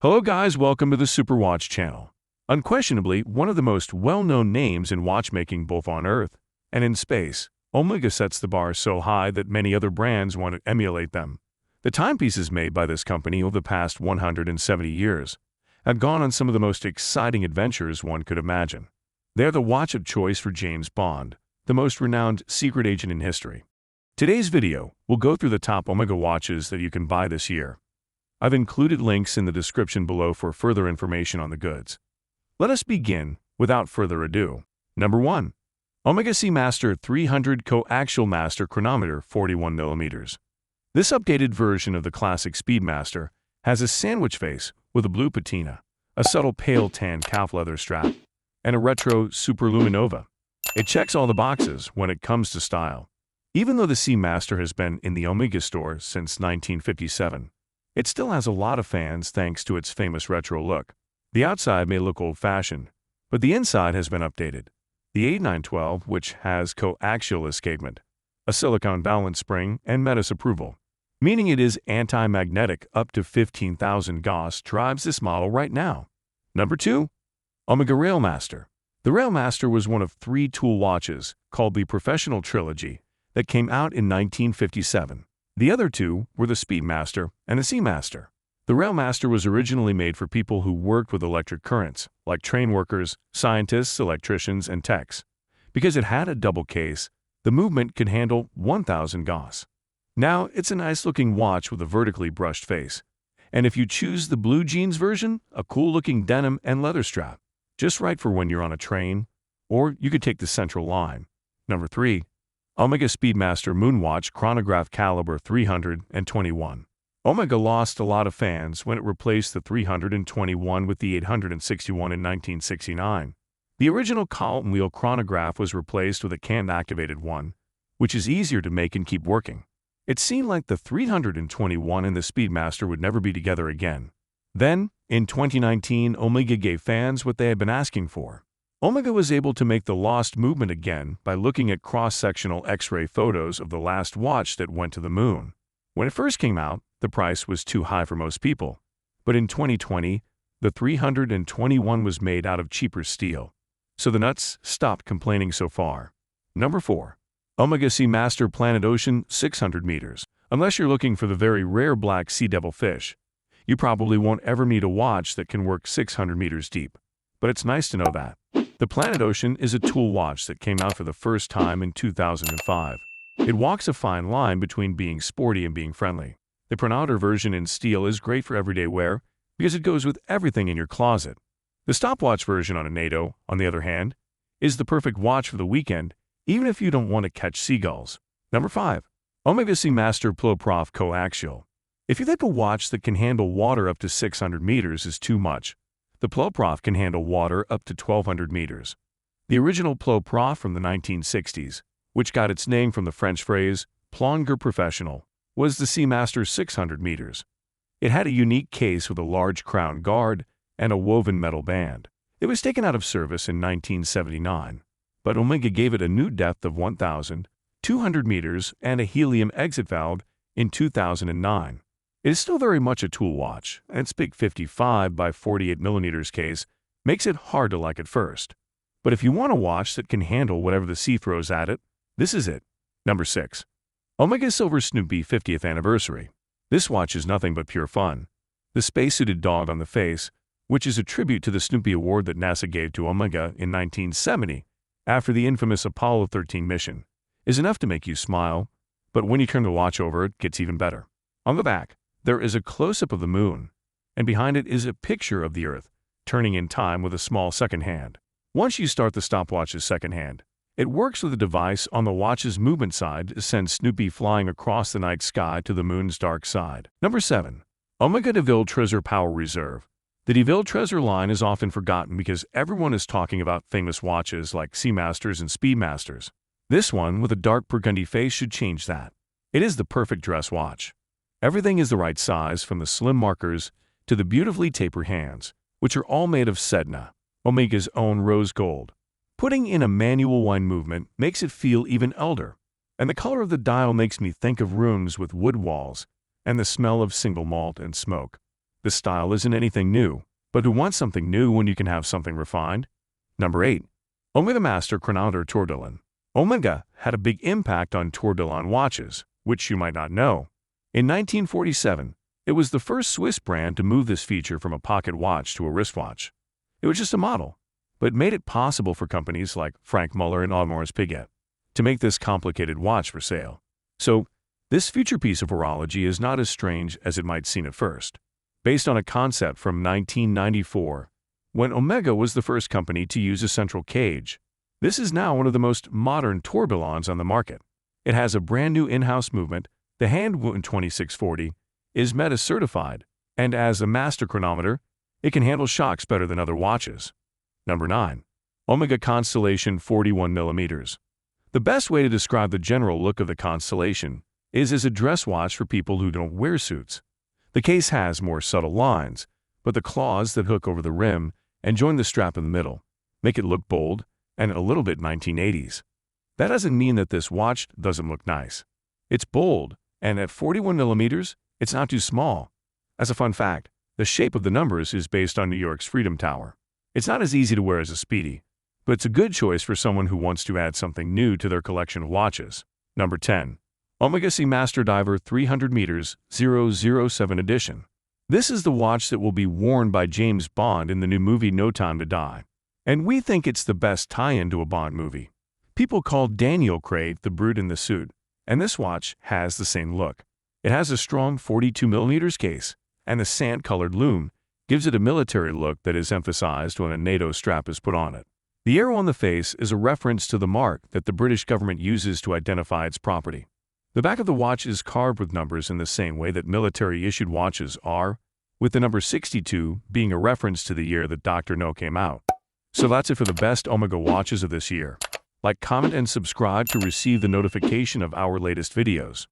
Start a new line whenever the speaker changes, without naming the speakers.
Hello guys, welcome to the Superwatch channel. Unquestionably, one of the most well-known names in watchmaking both on Earth and in space, Omega sets the bar so high that many other brands want to emulate them. The timepieces made by this company over the past 170 years have gone on some of the most exciting adventures one could imagine. They are the watch of choice for James Bond, the most renowned secret agent in history. Today's video will go through the top Omega watches that you can buy this year. I've included links in the description below for further information on the goods. Let us begin without further ado. Number 1. Omega Seamaster 300 Coaxial Master Chronometer 41mm. This updated version of the classic Speedmaster has a sandwich face with a blue patina, a subtle pale tan calf leather strap, and a retro superluminova. It checks all the boxes when it comes to style. Even though the Seamaster has been in the Omega store since 1957, it still has a lot of fans thanks to its famous retro look. The outside may look old-fashioned, but the inside has been updated. The 8912, which has Coaxial escapement, a silicone balance spring, and Metis approval, meaning it is anti-magnetic up to 15,000 Gauss, drives this model right now. Number 2. Omega Railmaster. The Railmaster was one of 3 tool watches called the Professional Trilogy that came out in 1957. The other 2 were the Speedmaster and the Seamaster. The Railmaster was originally made for people who worked with electric currents, like train workers, scientists, electricians, and techs. Because it had a double case, the movement could handle 1,000 Gauss. Now, it's a nice-looking watch with a vertically brushed face. And if you choose the blue jeans version, a cool-looking denim and leather strap. Just right for when you're on a train, or you could take the central line. Number 3. Omega Speedmaster Moonwatch Chronograph Calibre 321. Omega lost a lot of fans when it replaced the 321 with the 861 in 1969. The original column wheel chronograph was replaced with a cam-activated one, which is easier to make and keep working. It seemed like the 321 and the Speedmaster would never be together again. Then, in 2019, Omega gave fans what they had been asking for. Omega was able to make the lost movement again by looking at cross-sectional X-ray photos of the last watch that went to the moon. When it first came out, the price was too high for most people. But in 2020, the 321 was made out of cheaper steel. So the nuts stopped complaining so far. Number 4. Omega Seamaster Planet Ocean 600 meters. Unless you're looking for the very rare black sea devil fish, you probably won't ever need a watch that can work 600 meters deep. But it's nice to know that. The Planet Ocean is a tool watch that came out for the first time in 2005. It walks a fine line between being sporty and being friendly. The Chronometer version in steel is great for everyday wear because it goes with everything in your closet. The stopwatch version on a NATO, on the other hand, is the perfect watch for the weekend, even if you don't want to catch seagulls. Number 5. Omega Seamaster Ploprof Coaxial. If you think a watch that can handle water up to 600 meters is too much, the Ploprof can handle water up to 1,200 meters. The original Ploprof from the 1960s, which got its name from the French phrase plonger professional, was the Seamaster 600 meters. It had a unique case with a large crown guard and a woven metal band. It was taken out of service in 1979, but Omega gave it a new depth of 1,200 meters and a helium exit valve in 2009. It is still very much a tool watch, and its big 55 by 48 millimeters case makes it hard to like at first. But if you want a watch that can handle whatever the sea throws at it, this is it. Number 6. Omega Silver Snoopy 50th Anniversary. This watch is nothing but pure fun. The spacesuited dog on the face, which is a tribute to the Snoopy Award that NASA gave to Omega in 1970 after the infamous Apollo 13 mission, is enough to make you smile, but when you turn the watch over, it gets even better. On the back, there is a close-up of the moon, and behind it is a picture of the Earth, turning in time with a small second hand. Once you start the stopwatch's second hand, it works with a device on the watch's movement side to send Snoopy flying across the night sky to the moon's dark side. Number 7. Omega DeVille Tresor Power Reserve. The DeVille Tresor line is often forgotten because everyone is talking about famous watches like Seamasters and Speedmasters. This one, with a dark burgundy face, should change that. It is the perfect dress watch. Everything is the right size, from the slim markers to the beautifully tapered hands, which are all made of Sedna, Omega's own rose gold. Putting in a manual wind movement makes it feel even elder, and the color of the dial makes me think of rooms with wood walls and the smell of single malt and smoke. This style isn't anything new, but who wants something new when you can have something refined? Number 8. Omega Master Chronometer Tourbillon. Omega had a big impact on Tourbillon watches, which you might not know. In 1947, it was the first Swiss brand to move this feature from a pocket watch to a wristwatch. It was just a model, but made it possible for companies like Frank Muller and Audemars Piguet to make this complicated watch for sale. So, this future piece of horology is not as strange as it might seem at first. Based on a concept from 1994, when Omega was the first company to use a central cage, this is now one of the most modern tourbillons on the market. It has a brand new in-house movement, the hand movement 2640 is META certified, and as a master chronometer, it can handle shocks better than other watches. Number 9. Omega Constellation 41mm. The best way to describe the general look of the Constellation is as a dress watch for people who don't wear suits. The case has more subtle lines, but the claws that hook over the rim and join the strap in the middle make it look bold and a little bit 1980s. That doesn't mean that this watch doesn't look nice. It's bold, and at 41mm, it's not too small. As a fun fact, the shape of the numbers is based on New York's Freedom Tower. It's not as easy to wear as a Speedy, but it's a good choice for someone who wants to add something new to their collection of watches. Number 10. Omega Seamaster Diver 300 meters 007 edition. This is the watch that will be worn by James Bond in the new movie No Time to Die. And we think it's the best tie-in to a Bond movie. People call Daniel Craig the brute in the suit, and this watch has the same look. It has a strong 42mm case, and the sand-colored lume gives it a military look that is emphasized when a NATO strap is put on it. The arrow on the face is a reference to the mark that the British government uses to identify its property. The back of the watch is carved with numbers in the same way that military-issued watches are, with the number 62 being a reference to the year that Dr. No came out. So that's it for the best Omega watches of this year. Like, comment, and subscribe to receive the notification of our latest videos.